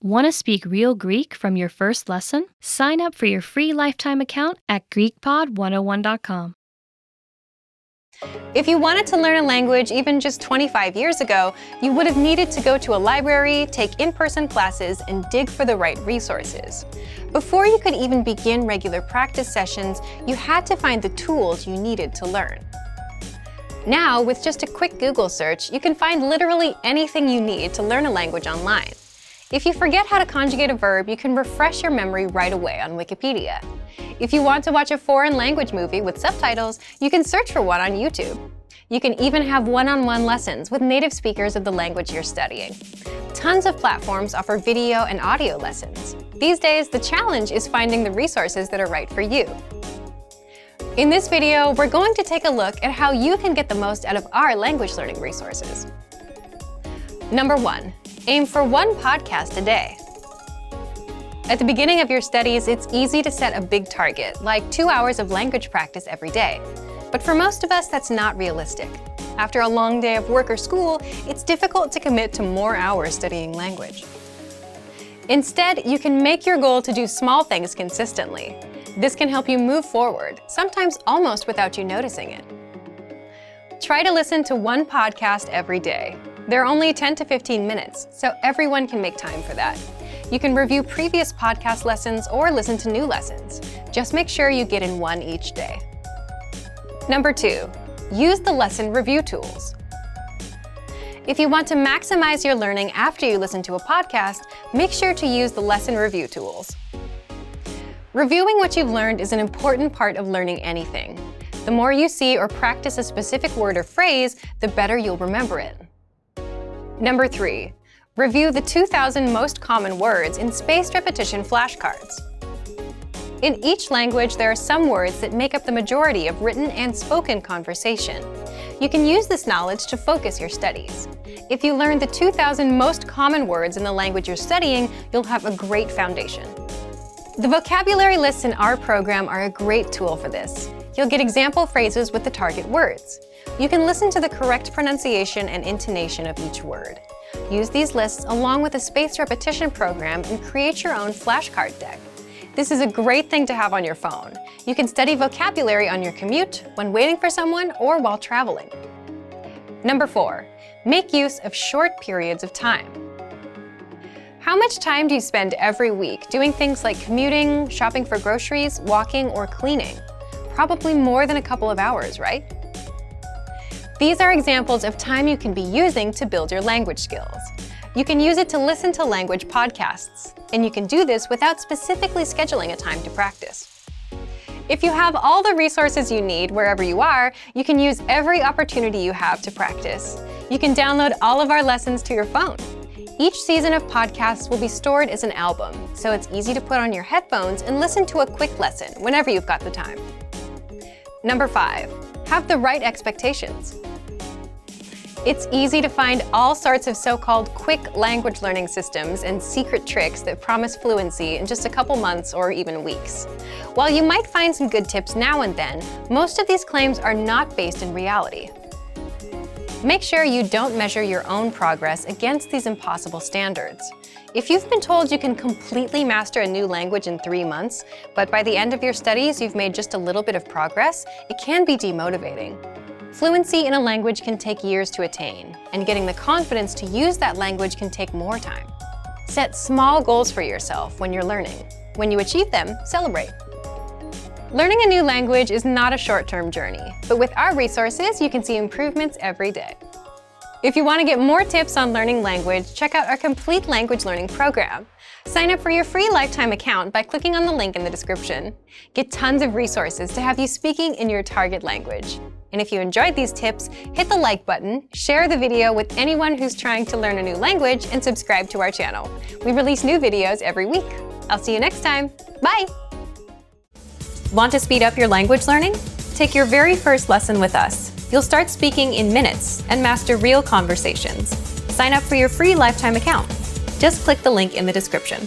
Want to speak real Greek from your first lesson? Sign up for your free lifetime account at GreekPod101.com. If you wanted to learn a language even just 25 years ago, you would have needed to go to a library, take in-person classes, and dig for the right resources. Before you could even begin regular practice sessions, you had to find the tools you needed to learn. Now, with just a quick Google search, you can find literally anything you need to learn a language online. If you forget how to conjugate a verb, you can refresh your memory right away on Wikipedia. If you want to watch a foreign language movie with subtitles, you can search for one on YouTube. You can even have one-on-one lessons with native speakers of the language you're studying. Tons of platforms offer video and audio lessons. These days, the challenge is finding the resources that are right for you. In this video, we're going to take a look at how you can get the most out of our language learning resources. Number 1. Aim for one podcast a day. At the beginning of your studies, it's easy to set a big target, like 2 hours of language practice every day. But for most of us, that's not realistic. After a long day of work or school, it's difficult to commit to more hours studying language. Instead, you can make your goal to do small things consistently. This can help you move forward, sometimes almost without you noticing it. Try to listen to one podcast every day. They're only 10 to 15 minutes, so everyone can make time for that. You can review previous podcast lessons or listen to new lessons. Just make sure you get in one each day. Number 2, use the lesson review tools. If you want to maximize your learning after you listen to a podcast, make sure to use the lesson review tools. Reviewing what you've learned is an important part of learning anything. The more you see or practice a specific word or phrase, the better you'll remember it. Number 3, review the 2,000 most common words in spaced repetition flashcards. In each language, there are some words that make up the majority of written and spoken conversation. You can use this knowledge to focus your studies. If you learn the 2,000 most common words in the language you're studying, you'll have a great foundation. The vocabulary lists in our program are a great tool for this. You'll get example phrases with the target words. You can listen to the correct pronunciation and intonation of each word. Use these lists along with a spaced repetition program and create your own flashcard deck. This is a great thing to have on your phone. You can study vocabulary on your commute, when waiting for someone, or while traveling. Number 4, make use of short periods of time. How much time do you spend every week doing things like commuting, shopping for groceries, walking, or cleaning? Probably more than a couple of hours, right? These are examples of time you can be using to build your language skills. You can use it to listen to language podcasts, and you can do this without specifically scheduling a time to practice. If you have all the resources you need wherever you are, you can use every opportunity you have to practice. You can download all of our lessons to your phone. Each season of podcasts will be stored as an album, so it's easy to put on your headphones and listen to a quick lesson whenever you've got the time. Number 5, have the right expectations. It's easy to find all sorts of so-called quick language learning systems and secret tricks that promise fluency in just a couple months or even weeks. While you might find some good tips now and then, most of these claims are not based in reality. Make sure you don't measure your own progress against these impossible standards. If you've been told you can completely master a new language in 3 months, but by the end of your studies you've made just a little bit of progress, it can be demotivating. Fluency in a language can take years to attain, and getting the confidence to use that language can take more time. Set small goals for yourself when you're learning. When you achieve them, celebrate. Learning a new language is not a short-term journey, but with our resources, you can see improvements every day. If you want to get more tips on learning language, check out our complete language learning program. Sign up for your free lifetime account by clicking on the link in the description. Get tons of resources to have you speaking in your target language. And if you enjoyed these tips, hit the like button, share the video with anyone who's trying to learn a new language, and subscribe to our channel. We release new videos every week. I'll see you next time. Bye! Want to speed up your language learning? Take your very first lesson with us. You'll start speaking in minutes and master real conversations. Sign up for your free lifetime account. Just click the link in the description.